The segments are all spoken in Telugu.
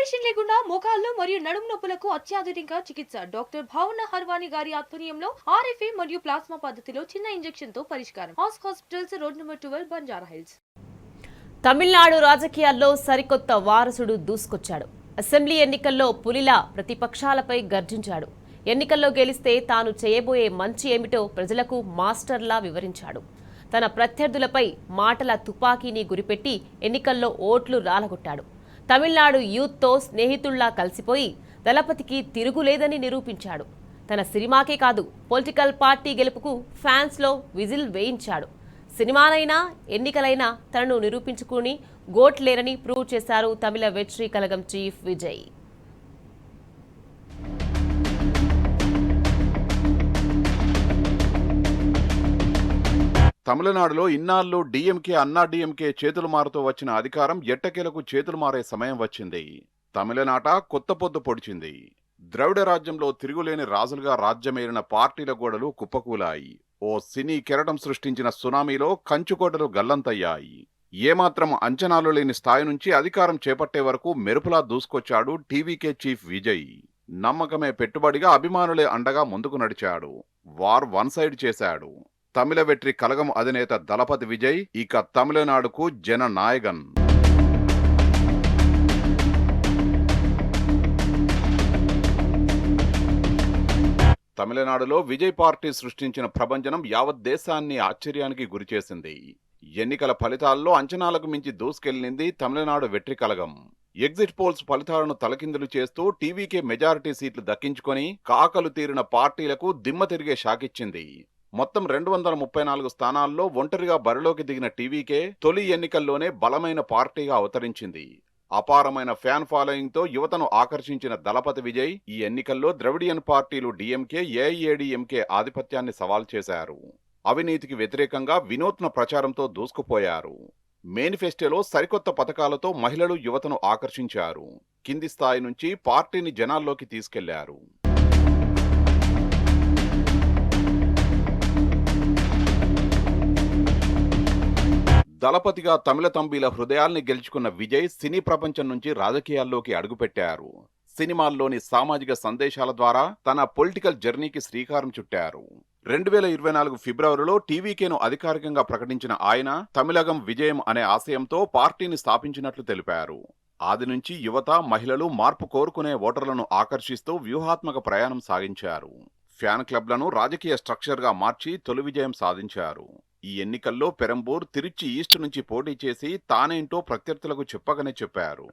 ఆపరేషన్ లేకుండా మోకాళ్ళు మరియు నడుము నొప్పులకు అత్యాధునిక చికిత్స. డాక్టర్ భావన హర్వాణి గారి ఆధ్వర్యంలో ఆర్ఎఫ్ఏ మరియు ప్లాస్మా పద్ధతిలో చిన్న ఇంజెక్షన్ తో పరిష్కారం. Hospitals road number 12 Banjara hills. Tamil Nadu రాజకీయాల్లో సరికొత్త వారసుడు దూసుకొచ్చాడు. అసెంబ్లీ ఎన్నికల్లో పులిలా ప్రతిపక్షాలపై గర్జించాడు. ఎన్నికల్లో గెలిస్తే తాను చేయబోయే మంచి ఏమిటో ప్రజలకు మాస్టర్లా వివరించాడు. తన ప్రత్యర్థులపై మాటల తుపాకీని గురిపెట్టి ఎన్నికల్లో ఓట్లు రాలగొట్టాడు. తమిళనాడు యూత్తో స్నేహితుల్లా కలిసిపోయి దళపతికి తిరుగులేదని నిరూపించాడు. తన సినిమాకే కాదు, పొలిటికల్ పార్టీ గెలుపుకు ఫ్యాన్స్లో విజిల్ వేయించాడు. సినిమానైనా ఎన్నికలైనా తనను నిరూపించుకుని గోట్లేరని ప్రూవ్ చేశారు తమిళ వెట్రి కలగం చీఫ్ విజయ్. తమిళనాడులో ఇన్నాళ్ళు డీఎంకే అన్నా డీఎంకే చేతులు మారుతూ వచ్చిన అధికారం ఎట్టకేలకు చేతులు మారే సమయం వచ్చింది. తమిళనాట కొత్త పొద్దు పొడిచింది. ద్రవిడ రాజ్యంలో తిరుగులేని రాజులుగా రాజ్యమేరిన పార్టీల గోడలు కుప్పకూలాయి. ఓ సినీ కెరటం సృష్టించిన సునామీలో కంచుకోటలు గల్లంతయ్యాయి. ఏమాత్రం అంచనాలు లేని స్థాయి నుంచి అధికారం చేపట్టే వరకు మెరుపులా దూసుకొచ్చాడు టీవీకే చీఫ్ విజయ్. నమ్మకమే పెట్టుబడిగా అభిమానులే అండగా ముందుకు నడిచాడు. వార్ వన్ సైడ్ చేశాడు. తమిళ వెట్రి కలగం అధినేత దళపతి విజయ్ ఇక తమిళనాడుకు జననాయకన్. తమిళనాడులో విజయ్ పార్టీ సృష్టించిన ప్రభంజనం యావత్ దేశాన్ని ఆశ్చర్యానికి గురిచేసింది. ఎన్నికల ఫలితాల్లో అంచనాలకు మించి దూసుకెళ్లింది తమిళనాడు వెట్రి కలగం. ఎగ్జిట్ పోల్స్ ఫలితాలను తలకిందులు చేస్తూ టీవీకే మెజారిటీ సీట్లు దక్కించుకొని కాకలు తీరిన పార్టీలకు దిమ్మ తిరిగే షాకిచ్చింది. మొత్తం 234 స్థానాల్లో ఒంటరిగా బరిలోకి దిగిన టీవీకే తొలి ఎన్నికల్లోనే బలమైన పార్టీగా అవతరించింది. అపారమైన ఫ్యాన్ ఫాలోయింగ్ తో యువతను ఆకర్షించిన దళపతి విజయ్ ఈ ఎన్నికల్లో ద్రవిడియన్ పార్టీలు డీఎంకే, ఏఐఏడీఎంకే ఆధిపత్యాన్ని సవాల్ చేశారు. అవినీతికి వ్యతిరేకంగా వినూత్న ప్రచారంతో దూసుకుపోయారు. మేనిఫెస్టోలో సరికొత్త పథకాలతో మహిళలు యువతను ఆకర్షించారు. కింది స్థాయి నుంచి పార్టీని జనాల్లోకి తీసుకెళ్లారు. దళపతిగా తమిళ తంబీల హృదయాల్ని గెలుచుకున్న విజయ్ సినీ ప్రపంచం నుంచి రాజకీయాల్లోకి అడుగుపెట్టారు. సినిమాల్లోని సామాజిక సందేశాల ద్వారా తన పొలిటికల్ జర్నీకి శ్రీకారం చుట్టారు. 2024 ఫిబ్రవరిలో టీవీకేను అధికారికంగా ప్రకటించిన ఆయన తమిళగం విజయం అనే ఆశయంతో పార్టీని స్థాపించినట్లు తెలిపారు. ఆది నుంచి యువత, మహిళలు మార్పు కోరుకునే ఓటర్లను ఆకర్షిస్తూ వ్యూహాత్మక ప్రయాణం సాగించారు. ఫ్యాన్ క్లబ్లను రాజకీయ స్ట్రక్చర్గా మార్చి తొలి విజయం సాధించారు. ఈ ఎన్నికల్లో పెరంబూర్, తిరుచి ఈస్ట్ నుంచి పోటీ చేసి తానేంటో ప్రత్యర్థులకు చెప్పగానే చెప్పారు.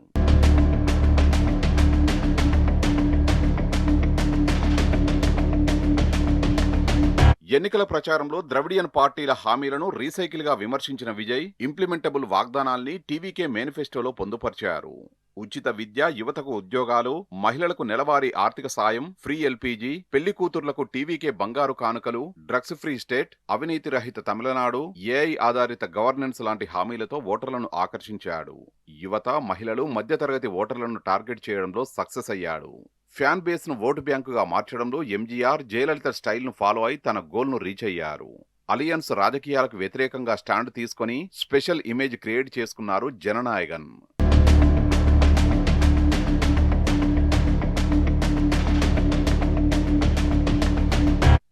ఎన్నికల ప్రచారంలో ద్రవిడియన్ పార్టీల హామీలను రీసైకిల్ గా విమర్శించిన విజయ్ ఇంప్లిమెంటబుల్ వాగ్దానాల్ని టీవీకే మేనిఫెస్టోలో పొందుపరిచారు. ఉచిత విద్య, యువతకు ఉద్యోగాలు, మహిళలకు నెలవారీ ఆర్థిక సాయం, ఫ్రీ ఎల్పీజీ, పెళ్లి కూతుర్లకు టీవీకే బంగారు కానుకలు, డ్రగ్స్ ఫ్రీ స్టేట్, అవినీతి రహిత తమిళనాడు, ఏఐ ఆధారిత గవర్నెన్స్ లాంటి హామీలతో ఓటర్లను ఆకర్షించాడు. యువత, మహిళలు, మధ్యతరగతి ఓటర్లను టార్గెట్ చేయడంలో సక్సెస్ అయ్యాడు. ఫ్యాన్ బేస్ ను ఓటు బ్యాంకుగా మార్చడంలో ఎంజీఆర్, జయలలిత స్టైల్ ను ఫాలో అయి తన గోల్ ను రీచ్ అయ్యారు. అలియన్స్ రాజకీయాలకు వ్యతిరేకంగా స్టాండ్ తీసుకుని స్పెషల్ ఇమేజ్ క్రియేట్ చేసుకున్నారు జననాయకన్.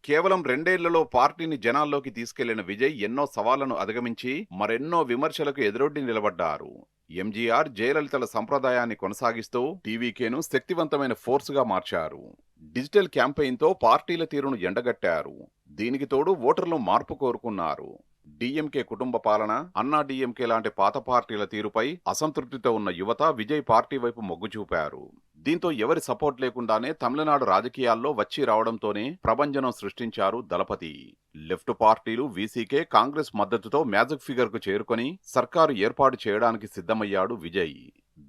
కేవలం 2 ఏళ్లలో పార్టీని జనాల్లోకి తీసుకెళ్లిన విజయ్ ఎన్నో సవాళ్లను అధిగమించి మరెన్నో విమర్శలకు ఎదురొడ్డి నిలబడ్డారు. ఎంజీఆర్, జయలలితల సంప్రదాయాన్ని కొనసాగిస్తూ టీవీకేను శక్తివంతమైన ఫోర్సుగా మార్చారు. డిజిటల్ క్యాంపెయిన్తో పార్టీల తీరును ఎండగట్టారు. దీనికి తోడు ఓటర్లు మార్పు కోరుకున్నారు. డీఎంకే కుటుంబ పాలన, అన్నా డీఎంకే లాంటి పాత పార్టీల తీరుపై అసంతృప్తితో ఉన్న యువత విజయ్ పార్టీ వైపు మొగ్గు చూపారు. దీంతో ఎవరి సపోర్ట్ లేకుండానే తమిళనాడు రాజకీయాల్లో వచ్చి రావడంతోనే ప్రభంజనం సృష్టించారు దళపతి. లెఫ్ట్ పార్టీలు, వీసీకే, కాంగ్రెస్ మద్దతుతో మ్యాజిక్ ఫిగర్ కు చేరుకొని సర్కారు ఏర్పాటు చేయడానికి సిద్ధమయ్యాడు విజయ్.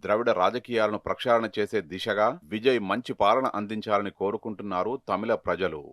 ద్రవిడ రాజకీయాలను ప్రక్షాళన చేసే దిశగా విజయ్ మంచి పాలన అందించాలని కోరుకుంటున్నారు తమిళ ప్రజలు.